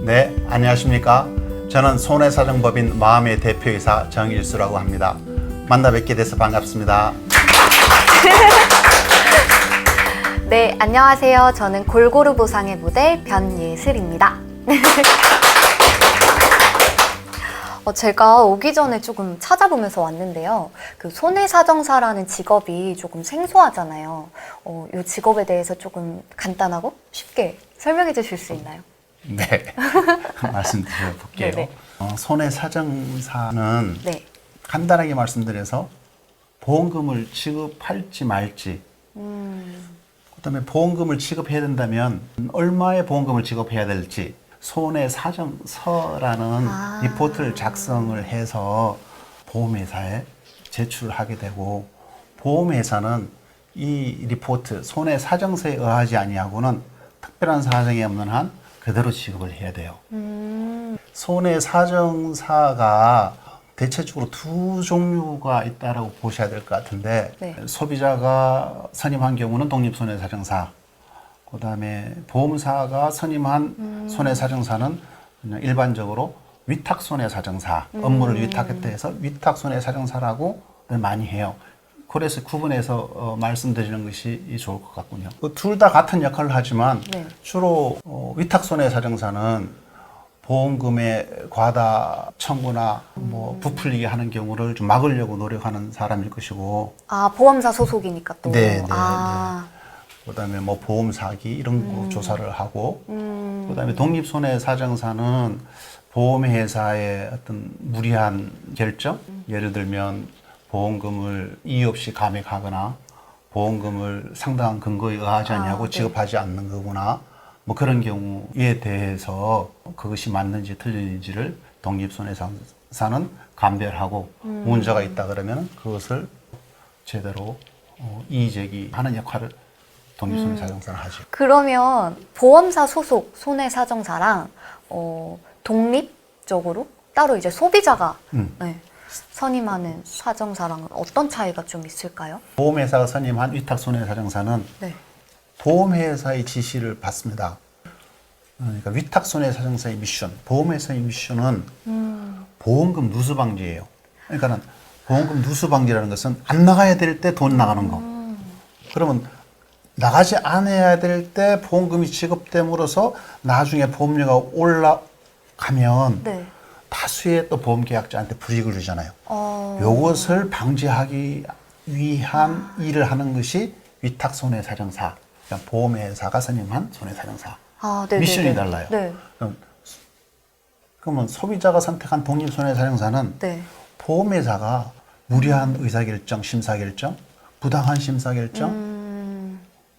네, 안녕하십니까. 저는 손해사정법인 마음의 대표이사 정일수라고 합니다. 만나 뵙게 돼서 반갑습니다. 네, 안녕하세요. 저는 골고루 보상의 모델 변예슬입니다. 제가 오기 전에 조금 찾아보면서 왔는데요. 그 손해사정사라는 직업이 조금 생소하잖아요. 이 직업에 대해서 조금 간단하고 쉽게 설명해 주실 수 있나요? 네, 말씀드려 볼게요. 네네. 손해사정사는 네. 간단하게 말씀드려서 보험금을 지급할지 말지, 그다음에 보험금을 지급해야 된다면 얼마의 보험금을 지급해야 될지 손해사정서라는 리포트를 작성을 해서 보험회사에 제출하게 되고, 보험회사는 이 리포트 손해사정서에 의하지 아니하고는 특별한 사정이 없는 한 그대로 지급을 해야 돼요. 손해사정사가 대체적으로 두 종류가 있다라고 보셔야 될 것 같은데, 네. 소비자가 선임한 경우는 독립손해사정사, 그 다음에 보험사가 선임한 손해사정사는 그냥 일반적으로 위탁손해사정사, 업무를 위탁했다 해서 위탁손해사정사라고 많이 해요. 그래서 구분해서 말씀드리는 것이 좋을 것 같군요. 둘 다 같은 역할을 하지만 네. 주로 위탁손해사정사는 보험금의 과다 청구나 뭐 부풀리게 하는 경우를 좀 막으려고 노력하는 사람일 것이고, 보험사 소속이니까 또. 네. 그다음에 뭐 보험 사기 이런 거 조사를 하고, 그다음에 독립손해사정사는 보험회사의 어떤 무리한 결정, 예를 들면 보험금을 이유 없이 감액하거나 보험금을 상당한 근거에 의하지 아니하고 네. 지급하지 않는 거구나, 뭐 그런 경우에 대해서 그것이 맞는지 틀린지를 독립손해사는 감별하고 문제가 있다 그러면 그것을 제대로 이의제기하는 역할을 독립손해사정사는 하죠. 그러면 보험사 소속 손해사정사랑 독립적으로 따로 이제 소비자가 네, 선임하는 사정사랑은 어떤 차이가 좀 있을까요? 보험회사가 선임한 위탁손해사정사는 네. 보험회사의 지시를 받습니다. 그러니까 위탁손해사정사의 미션, 보험회사의 미션은 보험금 누수 방지예요. 그러니까는 보험금 누수 방지라는 것은 안 나가야 될 때 돈 나가는 거. 그러면 나가지 않아야 될 때 보험금이 지급됨으로써 나중에 보험료가 올라가면 네. 다수의 또 보험계약자한테 불이익을 주잖아요. 요것을 방지하기 위한 일을 하는 것이 위탁손해사정사, 그러니까 보험회사가 선임한 손해사정사. 네네네. 미션이 달라요. 네. 그러면 소비자가 선택한 독립손해사정사는 네. 보험회사가 무리한 의사결정, 심사결정, 부당한 심사결정,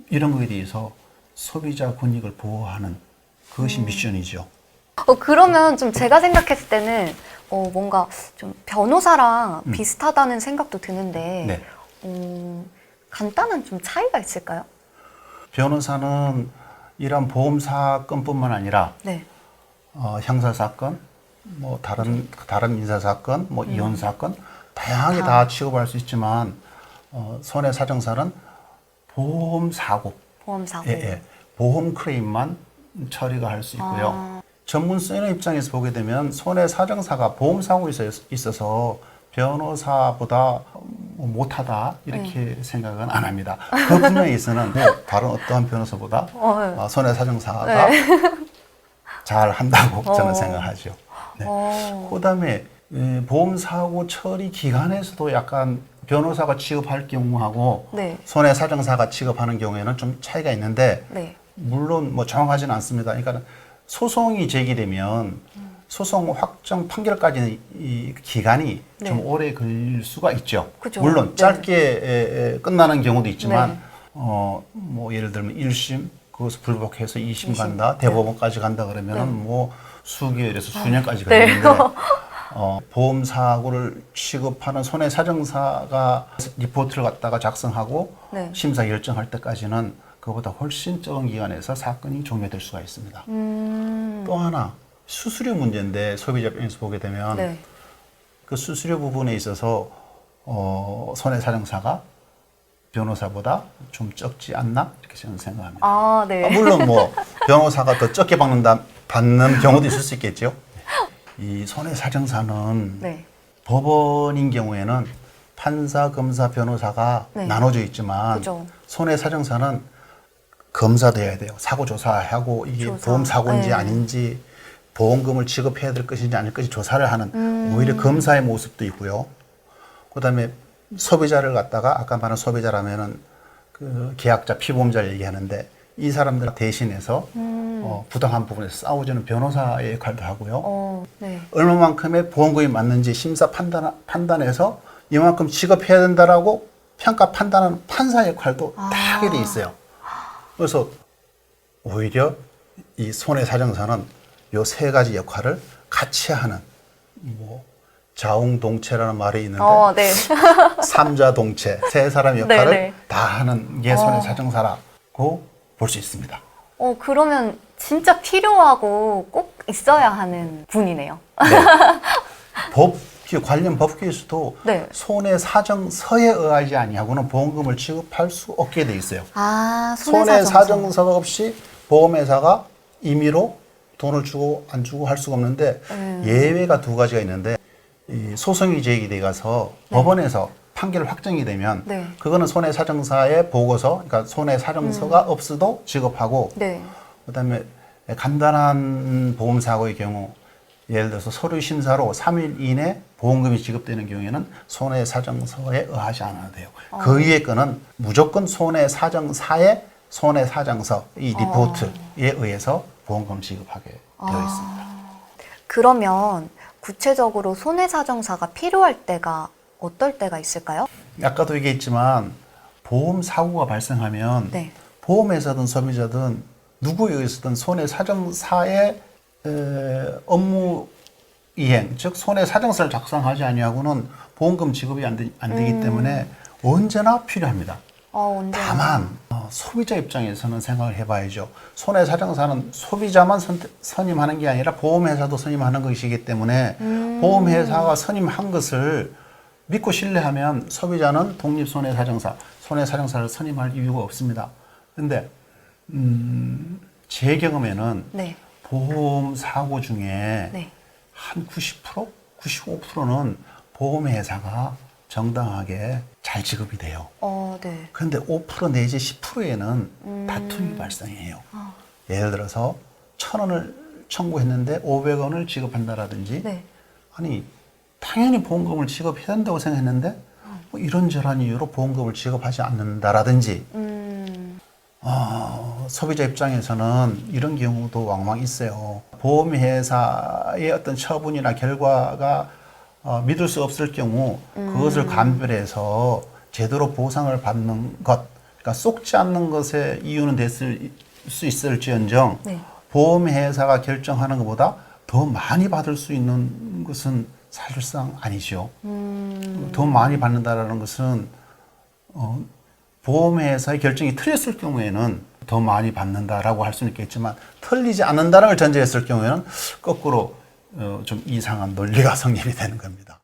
이런 거에 대해서 소비자 권익을 보호하는 그것이 미션이죠. 그러면 좀 제가 생각했을 때는 뭔가 좀 변호사랑 비슷하다는 생각도 드는데 네. 간단한 좀 차이가 있을까요? 변호사는 이런 보험 사건뿐만 아니라 네. 형사 사건, 뭐 다른 민사 사건, 뭐 이혼 사건 다양하게 다 취급할 수 있지만, 손해사정사는 보험 사고, 보험 사고. 보험 클레임만 처리가 할 수 있고요. 전문성의 입장에서 보게 되면 손해사정사가 보험 사고에 있어서 변호사보다 못하다 이렇게 생각은 안 합니다. 그 분야에서는 다른 어떠한 변호사보다 손해사정사가 잘 한다고 저는 생각하죠. 네. 그다음에 보험 사고 처리 기간에서도 약간 변호사가 취급할 경우하고 네. 손해사정사가 취급하는 경우에는 좀 차이가 있는데, 네. 물론 뭐 정확하지는 않습니다. 그러니까 소송이 제기되면 소송 확정 판결까지는 이 기간이 좀 오래 걸릴 수가 있죠. 그죠. 물론 네. 짧게 끝나는 경우도 있지만, 네. 뭐 예를 들면 1심 그것을 불복해서 2심 2심. 간다, 대법원까지 간다 그러면은 뭐 수개월에서 수년까지 네. 걸리는데, 보험 사고를 취급하는 손해사정사가 리포트를 갖다가 작성하고 네. 심사 결정할 때까지는 그보다 훨씬 적은 기간에서 사건이 종료될 수가 있습니다. 또 하나 수수료 문제인데, 소비자 입장에서 보게 되면 네. 그 수수료 부분에 있어서 손해사정사가 변호사보다 좀 적지 않나 이렇게 저는 생각합니다. 네. 물론 뭐 변호사가 더 적게 받는다 받는 경우도 있을 수 있겠죠. 이 손해사정사는 네. 법원인 경우에는 판사, 검사, 변호사가 네. 나눠져 있지만 그죠. 손해사정사는 검사도 해야 돼요. 사고 조사하고 이게 조사. 보험 사고인지 네. 아닌지 보험금을 지급해야 될 것인지 아닐 것인지 조사를 하는 오히려 검사의 모습도 있고요. 그다음에 소비자를 갖다가 아까 말한 소비자라면은 그 계약자, 피보험자를 얘기하는데 이 사람들 대신해서 부당한 부분에서 싸워주는 변호사의 역할도 하고요. 네. 얼마만큼의 보험금이 맞는지 심사 판단해서 이만큼 지급해야 된다라고 평가 판단하는 판사 역할도 다 하게 돼 있어요. 그래서 오히려 이 손해사정사는 요 세 가지 역할을 같이 하는 뭐 자웅동체라는 말이 있는데 네. 삼자동체 세 사람의 역할을 네네. 다 하는 게 손해사정사라고 볼 수 있습니다. 그러면 진짜 필요하고 꼭 있어야 하는 분이네요. 관련 법규에서도 네. 손해사정서에 의하지 아니하고는 보험금을 지급할 수 없게 돼 있어요. 손해사정서. 손해사정서가 없이 보험회사가 임의로 돈을 주고 안 주고 할 수가 없는데 예외가 두 가지가 있는데 이 소송이 제기돼 가서 법원에서 판결 확정이 되면 네. 그거는 손해사정사의 보고서, 그러니까 손해사정서가 없어도 지급하고 네. 그다음에 간단한 보험사고의 경우 예를 들어서 서류 심사로 3일 이내 보험금이 지급되는 경우에는 손해사정서에 의하지 않아도 돼요. 그 위에 거는 무조건 손해사정사의 손해사정서, 이 리포트에 의해서 보험금 지급하게 되어 있습니다. 그러면 구체적으로 손해사정사가 필요할 때가 어떨 때가 있을까요? 아까도 얘기했지만 보험 사고가 발생하면 네. 보험회사든 소비자든 누구에 의해서든 손해사정사의 업무 이행, 즉 손해사정서를 작성하지 아니하고는 보험금 지급이 안 되기 때문에 언제나 필요합니다. 언제나. 다만 소비자 입장에서는 생각을 해봐야죠. 손해사정사는 소비자만 선임하는 게 아니라 보험회사도 선임하는 것이기 때문에 보험회사가 선임한 것을 믿고 신뢰하면 소비자는 독립손해사정사, 손해사정사를 선임할 이유가 없습니다. 그런데 제 경험에는 네. 보험 사고 중에 네. 한 90%, 95%는 보험회사가 정당하게 잘 지급이 돼요. 네. 그런데 5% 내지 10%에는 다툼이 발생해요. 예를 들어서 1,000원을 청구했는데 500원을 지급한다라든지 네. 아니 당연히 보험금을 지급해야 된다고 생각했는데 뭐 이런저런 이유로 보험금을 지급하지 않는다라든지 소비자 입장에서는 이런 경우도 왕왕 있어요. 보험회사의 어떤 처분이나 결과가 믿을 수 없을 경우 그것을 감별해서 제대로 보상을 받는 것, 그러니까 속지 않는 것의 이유는 됐을 수 있을지언정 네. 보험회사가 결정하는 것보다 더 많이 받을 수 있는 것은 사실상 아니죠. 더 많이 받는다라는 것은 보험회사의 결정이 틀렸을 경우에는 더 많이 받는다라고 할 수는 있겠지만 틀리지 않는다는 걸 전제했을 경우에는 거꾸로 좀 이상한 논리가 성립이 되는 겁니다.